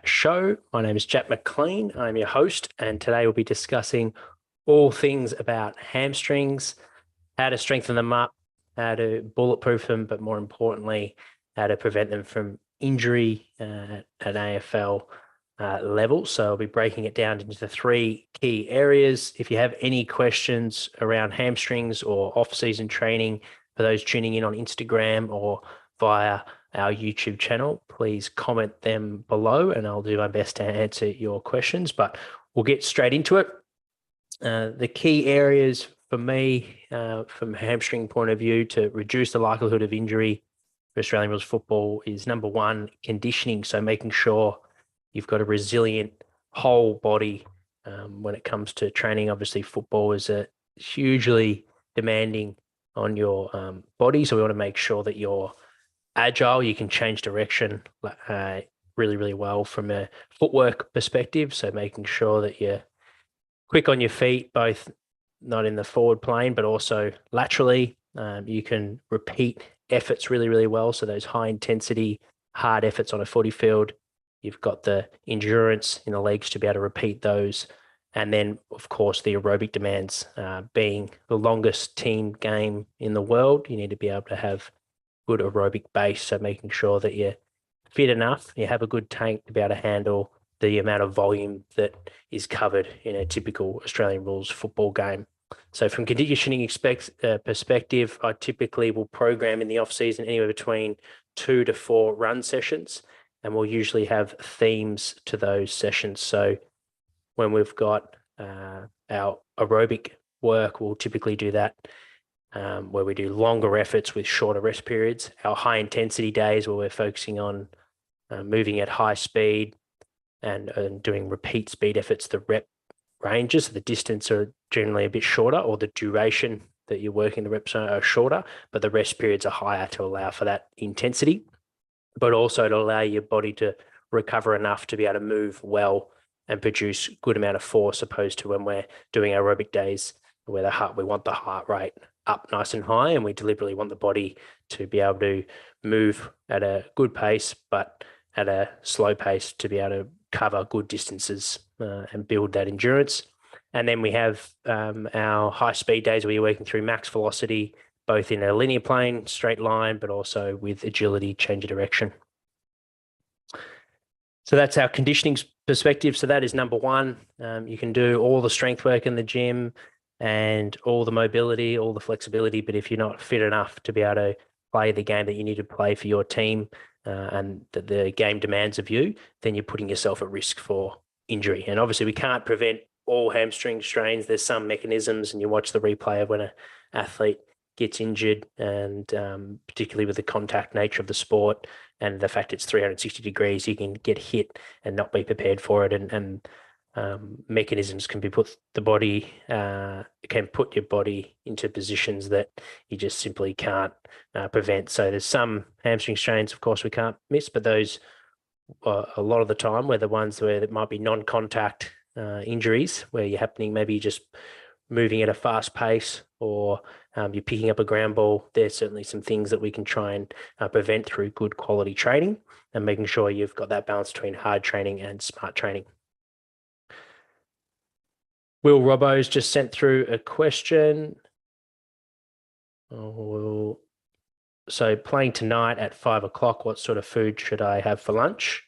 show. My name is Jack McLean. I'm your host, and today we'll be discussing all things about hamstrings, how to strengthen them up, how to bulletproof them, but more importantly, how to prevent them from injury at an AFL level. So I'll be breaking it down into the three key areas. If you have any questions around hamstrings or off-season training, for those tuning in on Instagram or via our YouTube channel, please comment them below and I'll do my best to answer your questions, but we'll get straight into it. The key areas for me, from a hamstring point of view, to reduce the likelihood of injury for Australian rules football is number one, conditioning. So making sure you've got a resilient whole body when it comes to training. Obviously, football is a hugely demanding on your body. So we want to make sure that you're agile, you can change direction really, really well from a footwork perspective. So making sure that you're quick on your feet, both not in the forward plane, but also laterally. You can repeat efforts really, really well. So those high intensity, hard efforts on a footy field, you've got the endurance in the legs to be able to repeat those. And then, of course, the aerobic demands, being the longest team game in the world, you need to be able to have good aerobic base. So making sure that you're fit enough, you have a good tank to be able to handle the amount of volume that is covered in a typical Australian rules football game. So from conditioning perspective, I typically will program in the off season anywhere between 2 to 4 run sessions, and we'll usually have themes to those sessions. So when we've got our aerobic work, we'll typically do that where we do longer efforts with shorter rest periods. Our high intensity days where we're focusing on moving at high speed and doing repeat speed efforts, the rep ranges, so the distance are generally a bit shorter, or the duration that you're working the reps are shorter, but the rest periods are higher to allow for that intensity, but also to allow your body to recover enough to be able to move well and produce good amount of force, opposed to when we're doing aerobic days where we want the heart rate up nice and high, and we deliberately want the body to be able to move at a good pace, but at a slow pace to be able to cover good distances and build that endurance. And then we have our high speed days where you're working through max velocity, both in a linear plane, straight line, but also with agility, change of direction. So that's our conditioning perspective. So that is number one. You can do all the strength work in the gym and all the mobility, all the flexibility, but if you're not fit enough to be able to play the game that you need to play for your team and the game demands of you, then you're putting yourself at risk for injury. And obviously we can't prevent all hamstring strains. There's some mechanisms, and you watch the replay of when an athlete gets injured, and particularly with the contact nature of the sport and the fact it's 360 degrees, you can get hit and not be prepared for it. And mechanisms can put your body into positions that you just simply can't prevent. So there's some hamstring strains, of course, we can't miss, but those a lot of the time were the ones where it might be non-contact injuries, where you're happening, maybe you're just moving at a fast pace, or you're picking up a ground ball. There's certainly some things that we can try and prevent through good quality training and making sure you've got that balance between hard training and smart training. Will Robbo's just sent through a question. So playing tonight at 5 o'clock, what sort of food should I have for lunch?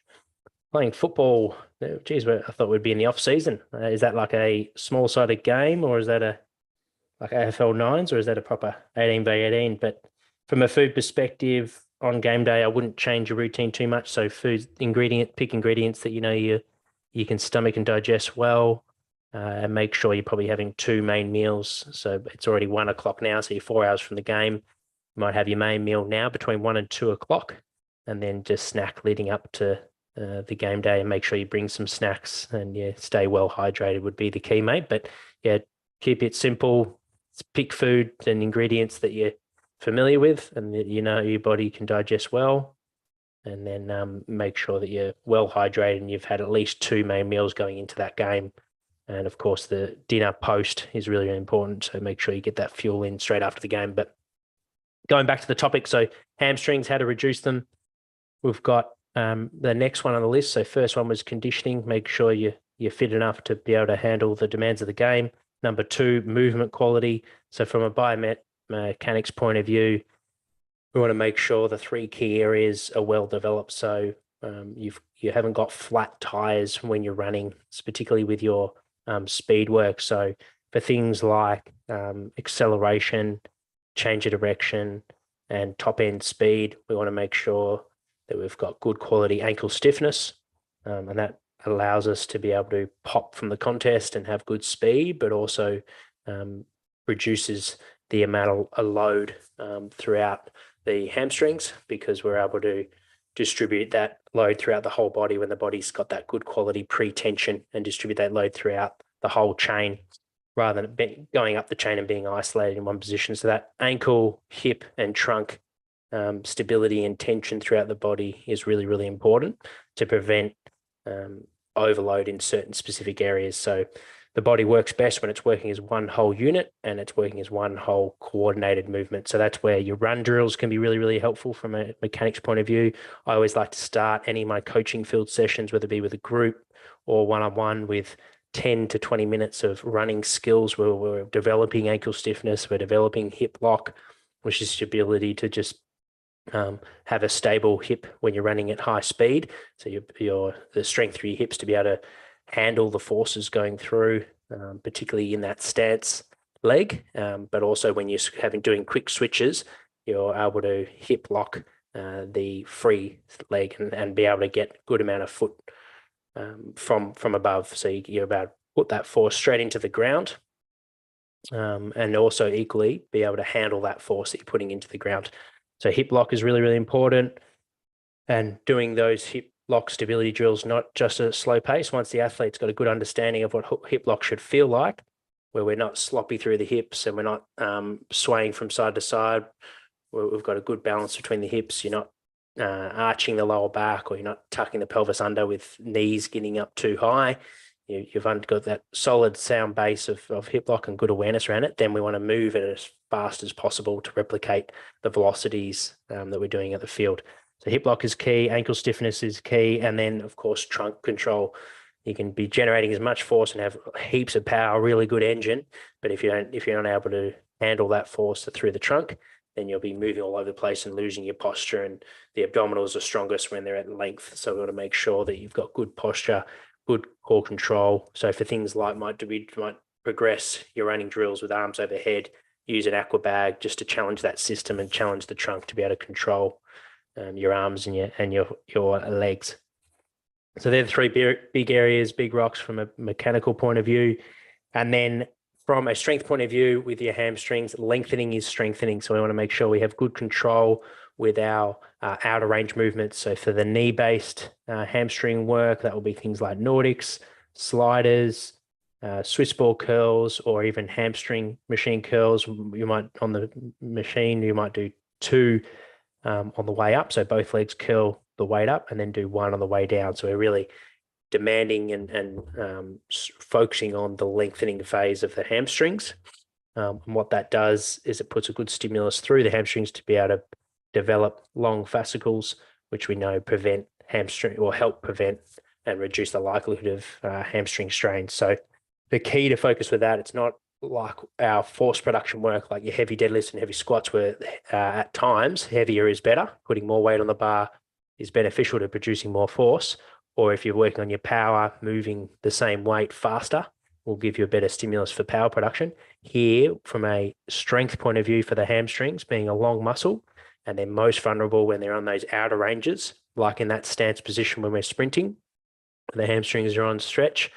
Playing football, geez, I thought we'd be in the off season. Is that like a small sided game, or is that like AFL 9s, or is that a proper 18 by 18? But from a food perspective, on game day, I wouldn't change your routine too much. So pick ingredients that you can stomach and digest well. And make sure you're probably having 2 main meals. So it's already 1 o'clock now, so you're 4 hours from the game. You might have your main meal now between 1 and 2 o'clock, and then just snack leading up to the game day, and make sure you bring some snacks, and stay well hydrated would be the key, mate. But keep it simple. Pick food and ingredients that you're familiar with and that your body can digest well, and then make sure that you're well hydrated and you've had at least 2 main meals going into that game. And of course, the dinner post is really, really important. So make sure you get that fuel in straight after the game. But going back to the topic, so hamstrings, how to reduce them. We've got The next one on the list, so first one was conditioning, make sure you're fit enough to be able to handle the demands of the game. Number two, movement quality. So from a biomechanics point of view, we want to make sure the three key areas are well developed. So you haven't got flat tires when you're running, particularly with your speed work. So for things like acceleration, change of direction, and top end speed, we want to make sure that we've got good quality ankle stiffness, and that allows us to be able to pop from the contest and have good speed, but also reduces the amount of load throughout the hamstrings, because we're able to distribute that load throughout the whole body when the body's got that good quality pre-tension, and distribute that load throughout the whole chain rather than going up the chain and being isolated in one position. So that ankle, hip, and trunk stability and tension throughout the body is really, really important to prevent overload in certain specific areas. So the body works best when it's working as one whole unit and it's working as one whole coordinated movement. So that's where your run drills can be really, really helpful from a mechanics point of view. I always like to start any of my coaching field sessions, whether it be with a group or one-on-one, with 10 to 20 minutes of running skills where we're developing ankle stiffness, we're developing hip lock, which is the ability to just have a stable hip when you're running at high speed. So the strength through your hips to be able to handle the forces going through, particularly in that stance leg, but also when you're doing quick switches, you're able to hip lock the free leg and be able to get a good amount of foot from above. So you're about to put that force straight into the ground, and also equally be able to handle that force that you're putting into the ground. So hip lock is really, really important, and doing those hip lock stability drills, not just at a slow pace. Once the athlete's got a good understanding of what hip lock should feel like, where we're not sloppy through the hips and we're not swaying from side to side, where we've got a good balance between the hips. You're not arching the lower back, or you're not tucking the pelvis under with knees getting up too high. You've got that solid sound base of hip lock and good awareness around it. Then we want to move it as fast as possible to replicate the velocities that we're doing at the field. So hip lock is key, ankle stiffness is key, and then of course trunk control. You can be generating as much force and have heaps of power, really good engine, but if you're not able to handle that force through the trunk, then you'll be moving all over the place and losing your posture. And the abdominals are strongest when they're at length. So we want to make sure that you've got good posture, good core control. So for things like might progress your running drills with arms overhead, use an aqua bag just to challenge that system and challenge the trunk to be able to control your arms and your legs. So they're the three big areas, big rocks from a mechanical point of view. And then from a strength point of view, with your hamstrings, lengthening is strengthening. So we want to make sure we have good control with our outer range movements. So for the knee-based hamstring work, that will be things like Nordics, sliders, Swiss ball curls, or even hamstring machine curls. You might, on the machine, you might do two on the way up. So both legs curl the weight up and then do one on the way down. So we're really demanding and focusing on the lengthening phase of the hamstrings. And what that does is it puts a good stimulus through the hamstrings to be able to develop long fascicles, which we know prevent hamstring or help prevent and reduce the likelihood of hamstring strains. So the key to focus with that, it's not like our force production work, like your heavy deadlifts and heavy squats, where at times heavier is better. Putting more weight on the bar is beneficial to producing more force. Or if you're working on your power, moving the same weight faster will give you a better stimulus for power production. Here, from a strength point of view, for the hamstrings being a long muscle, and they're most vulnerable when they're on those outer ranges, like in that stance position when we're sprinting, the hamstrings are on stretch.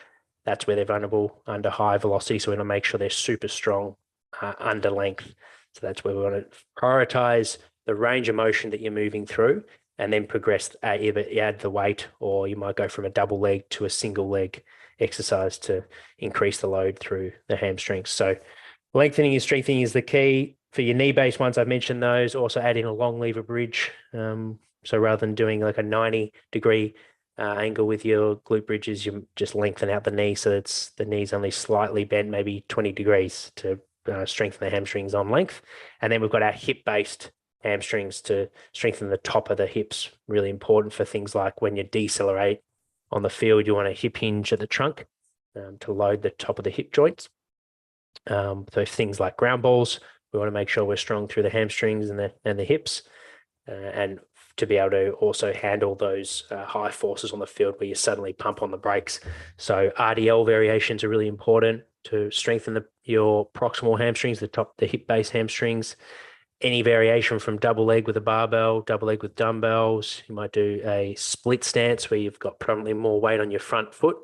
That's where they're vulnerable under high velocity. So we want to make sure they're super strong under length. So that's where we want to prioritize the range of motion that you're moving through, and then progress, either add the weight, or you might go from a double leg to a single leg exercise to increase the load through the hamstrings. So lengthening and strengthening is the key. For your knee-based ones, I've mentioned those. Also add in a long lever bridge. So rather than doing like a 90-degree angle with your glute bridges, you just lengthen out the knee so it's the knee's only slightly bent, maybe 20 degrees, to strengthen the hamstrings on length. And then we've got our hip-based hamstrings to strengthen the top of the hips. Really important for things like when you decelerate on the field, you want a hip hinge at the trunk to load the top of the hip joints. So things like ground balls, we want to make sure we're strong through the hamstrings and the hips, and to be able to also handle those high forces on the field where you suddenly pump on the brakes. So RDL variations are really important to strengthen your proximal hamstrings, the hip base hamstrings. Any variation from double leg with a barbell, double leg with dumbbells. You might do a split stance where you've got probably more weight on your front foot,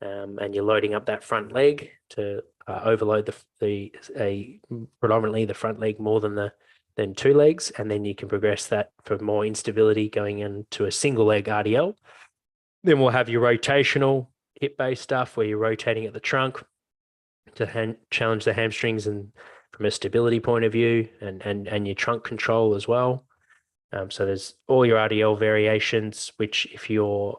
and you're loading up that front leg to overload predominantly the front leg more than two legs, and then you can progress that for more instability going into a single leg RDL. Then we'll have your rotational hip-based stuff where you're rotating at the trunk to challenge the hamstrings and from a stability point of view, and your trunk control as well. So there's all your RDL variations, which if you're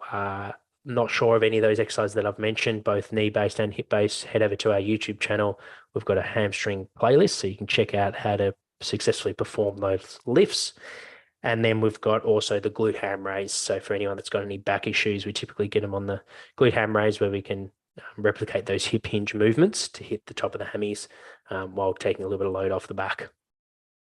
not sure of any of those exercises that I've mentioned, both knee-based and hip-based, head over to our YouTube channel. We've got a hamstring playlist, so you can check out how to successfully perform those lifts. And then we've got also the glute ham raise. So for anyone that's got any back issues, we typically get them on the glute ham raise where we can replicate those hip hinge movements to hit the top of the hammies while taking a little bit of load off the back.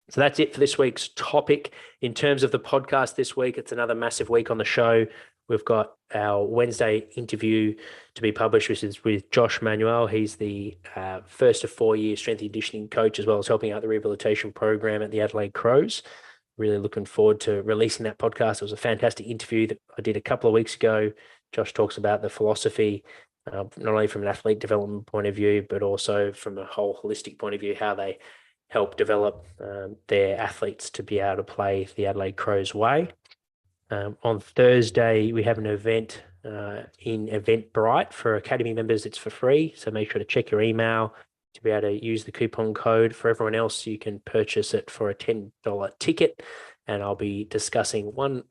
So that's it for this week's topic. In terms of the podcast this week, it's another massive week on the show. We've got our Wednesday interview to be published, which is with Josh Manuel. He's the first of 4-year strength and conditioning coach, as well as helping out the rehabilitation program at the Adelaide Crows. Really looking forward to releasing that podcast. It was a fantastic interview that I did a couple of weeks ago. Josh talks about the philosophy, not only from an athlete development point of view, but also from a whole holistic point of view, how they help develop their athletes to be able to play the Adelaide Crows way. On Thursday, we have an event in Eventbrite for Academy members. It's for free, so make sure to check your email to be able to use the coupon code. For everyone else, you can purchase it for a $10 ticket, and I'll be discussing one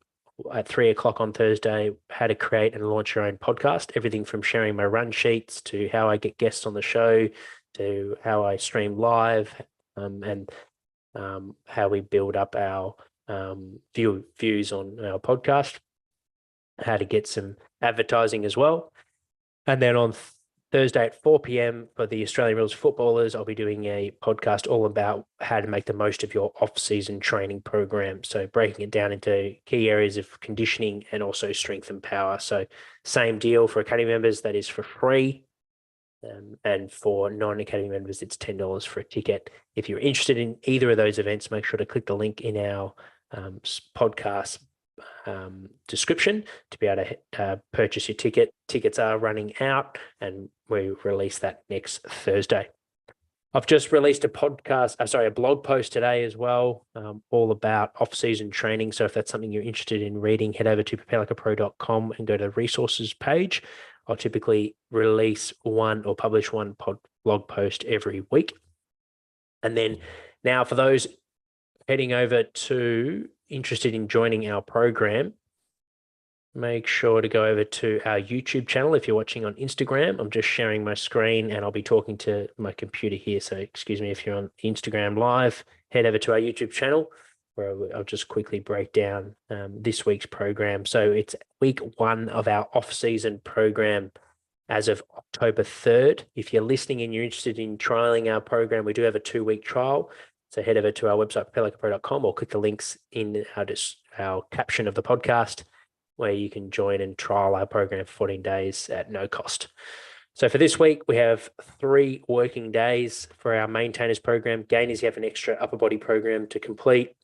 at 3 o'clock on Thursday, how to create and launch your own podcast, everything from sharing my run sheets to how I get guests on the show to how I stream live, and how we build up our views on our podcast, how to get some advertising as well. And then on Thursday at 4 p.m. for the Australian Rules footballers, I'll be doing a podcast all about how to make the most of your off-season training program. So breaking it down into key areas of conditioning and also strength and power. So same deal for Academy members, that is for free. And for non-Academy members, it's $10 for a ticket. If you're interested in either of those events, make sure to click the link in our podcast description to be able to purchase your ticket. Tickets are running out, and we release that next Thursday. I've just released a blog post today as well, all about off-season training. So if that's something you're interested in reading, head over to preparelikeapro.com and go to the resources page. I'll typically release one or publish one blog post every week. And then now for those heading over to interested in joining our program, make sure to go over to our YouTube channel. If you're watching on Instagram, I'm just sharing my screen and I'll be talking to my computer here. So excuse me if you're on Instagram Live, head over to our YouTube channel where I'll just quickly break down this week's program. So it's week 1 of our off-season program as of October 3rd. If you're listening and you're interested in trialing our program, we do have a 2-week trial. So head over to our website, preparelikeapro.com, or click the links in our caption of the podcast where you can join and trial our program for 14 days at no cost. So for this week, we have 3 working days for our maintainers program. Gainers, you have an extra upper body program to complete,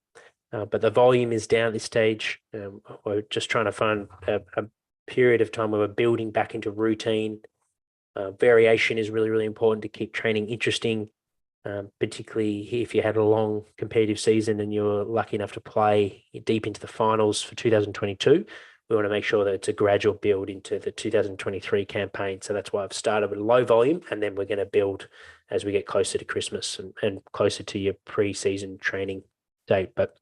but the volume is down at this stage. We're just trying to find a period of time where we're building back into routine. Variation is really, really important to keep training interesting. Particularly if you had a long competitive season and you're lucky enough to play deep into the finals for 2022, we want to make sure that it's a gradual build into the 2023 campaign. So that's why I've started with low volume, and then we're going to build as we get closer to Christmas and closer to your pre-season training date. But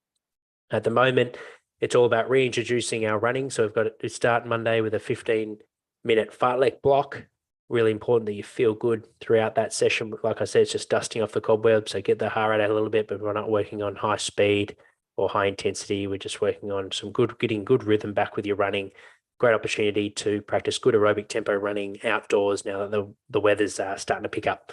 at the moment, it's all about reintroducing our running. So we've got to start Monday with a 15-minute fartlek block. Really important that you feel good throughout that session. Like I said, it's just dusting off the cobwebs. So get the heart rate out a little bit, but we're not working on high speed. or high intensity. We're just working on getting good rhythm back with your running. Great opportunity to practice good aerobic tempo running outdoors now that the weather's starting to pick up.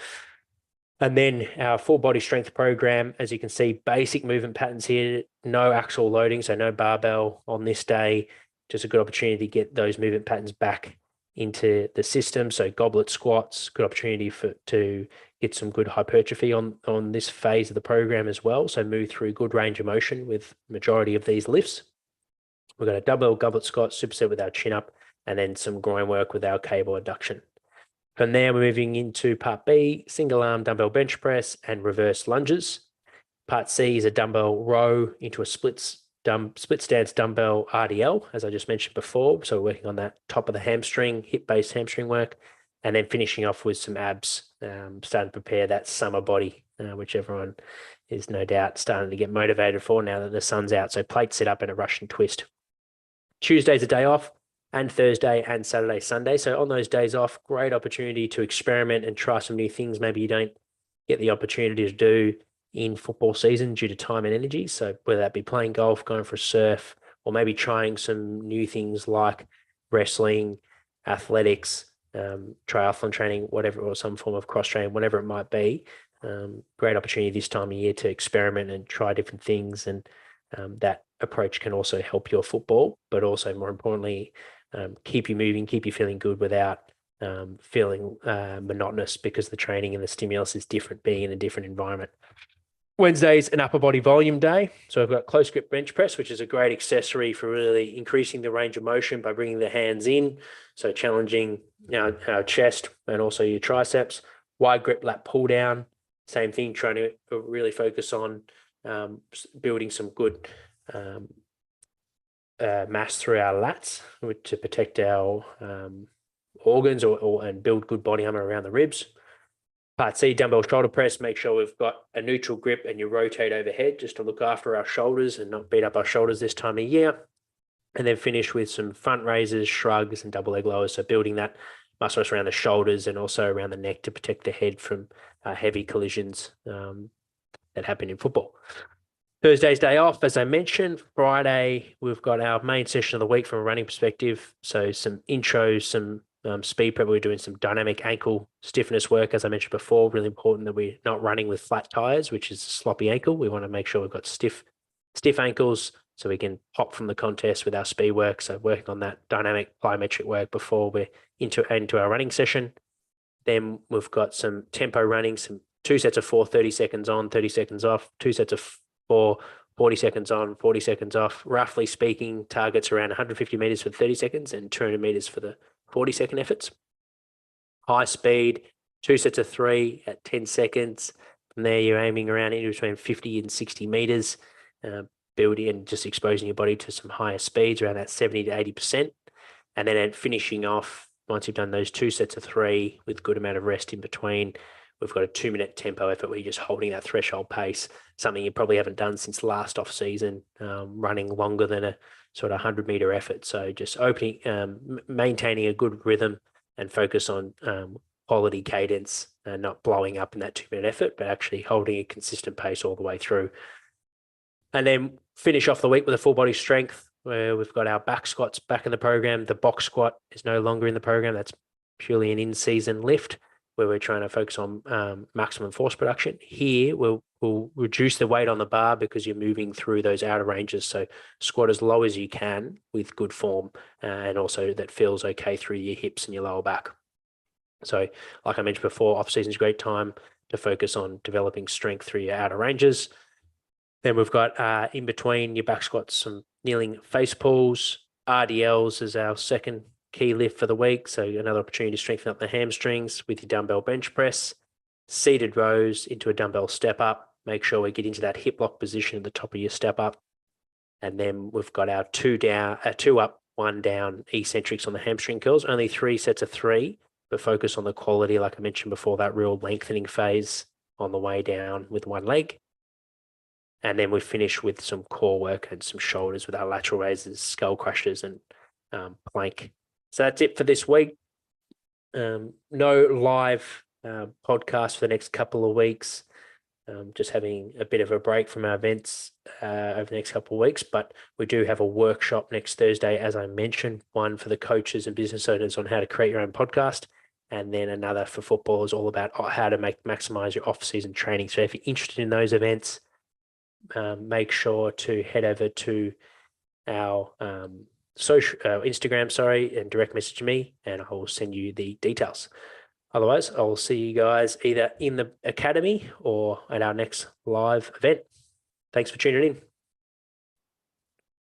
And then our full body strength program, as you can see, basic movement patterns here, no actual loading, so no barbell on this day. Just a good opportunity to get those movement patterns back into the system. So goblet squats, good opportunity to get some good hypertrophy on this phase of the program as well. So move through good range of motion with majority of these lifts. We've got a dumbbell goblet squat, superset with our chin up, and then some groin work with our cable adduction. From there, we're moving into part B, single arm dumbbell bench press and reverse lunges. Part C is a dumbbell row into a split stance dumbbell RDL, as I just mentioned before. So we're working on that top of the hamstring, hip-based hamstring work, and then finishing off with some abs, starting to prepare that summer body, which everyone is no doubt starting to get motivated for now that the sun's out. So plate sit up and a Russian twist. Tuesday's a day off, and Thursday and Saturday, Sunday. So on those days off, great opportunity to experiment and try some new things maybe you don't get the opportunity to do in football season due to time and energy. So whether that be playing golf, going for a surf, or maybe trying some new things like wrestling, athletics, triathlon training, whatever, or some form of cross training, whatever it might be. Great opportunity this time of year to experiment and try different things. And that approach can also help your football, but also more importantly, keep you moving, keep you feeling good without feeling monotonous because the training and the stimulus is different, being in a different environment. Wednesday's an upper body volume day. So I've got close grip bench press, which is a great accessory for really increasing the range of motion by bringing the hands in. So challenging our chest and also your triceps. Wide grip lat pull down. Same thing, trying to really focus on building some good mass through our lats to protect our organs and build good body armor around the ribs. Part C, dumbbell shoulder press. Make sure we've got a neutral grip and you rotate overhead just to look after our shoulders and not beat up our shoulders this time of year. And then finish with some front raises, shrugs, and double leg lowers. So building that muscle around the shoulders and also around the neck to protect the head from heavy collisions that happen in football. Thursday's day off, as I mentioned. Friday, we've got our main session of the week from a running perspective. So some intros, some speed prep. We're doing some dynamic ankle stiffness work, as I mentioned before. Really important that we're not running with flat tires, which is a sloppy ankle. We want to make sure we've got stiff ankles so we can pop from the contest with our speed work. So working on that dynamic plyometric work before we're into our running session. Then we've got some tempo running, some 2 sets of 4, 30 seconds on, 30 seconds off, 2 sets of 4, 40 seconds on, 40 seconds off. Roughly speaking, targets around 150 meters for 30 seconds and 200 meters for the 40-second efforts. High speed, 2 sets of 3 at 10 seconds. From there, you're aiming around in between 50 and 60 meters, building and just exposing your body to some higher speeds around that 70 to 80%. And then finishing off, once you've done those 2 sets of 3 with good amount of rest in between, we've got a 2-minute tempo effort where you're just holding that threshold pace, something you probably haven't done since last off season, running longer than a sort of 100-meter effort. So just maintaining a good rhythm and focus on quality cadence and not blowing up in that 2-minute effort, but actually holding a consistent pace all the way through. And then finish off the week with a full body strength where we've got our back squats back in the program. The box squat is no longer in the program. That's purely an in-season lift where we're trying to focus on maximum force production. Here, we'll reduce the weight on the bar because you're moving through those outer ranges. So squat as low as you can with good form and also that feels okay through your hips and your lower back. So like I mentioned before, off-season is a great time to focus on developing strength through your outer ranges. Then we've got in between your back squats, some kneeling face pulls. RDLs is our second key lift for the week. So another opportunity to strengthen up the hamstrings with your dumbbell bench press. Seated rows into a dumbbell step up. Make sure we get into that hip lock position at the top of your step up. And then we've got our 2 up, 1 down eccentrics on the hamstring curls. Only 3 sets of 3, but focus on the quality, like I mentioned before, that real lengthening phase on the way down with one leg. And then we finish with some core work and some shoulders with our lateral raises, skull crushers, and plank. So that's it for this week. No live podcast for the next couple of weeks. just having a bit of a break from our events over the next couple of weeks. But we do have a workshop next Thursday, as I mentioned, one for the coaches and business owners on how to create your own podcast, and then another for footballers all about how to maximize your off-season training. So if you're interested in those events, make sure to head over to our Instagram, and direct message me, and I will send you the details. Otherwise, I'll see you guys either in the academy or at our next live event. Thanks for tuning in.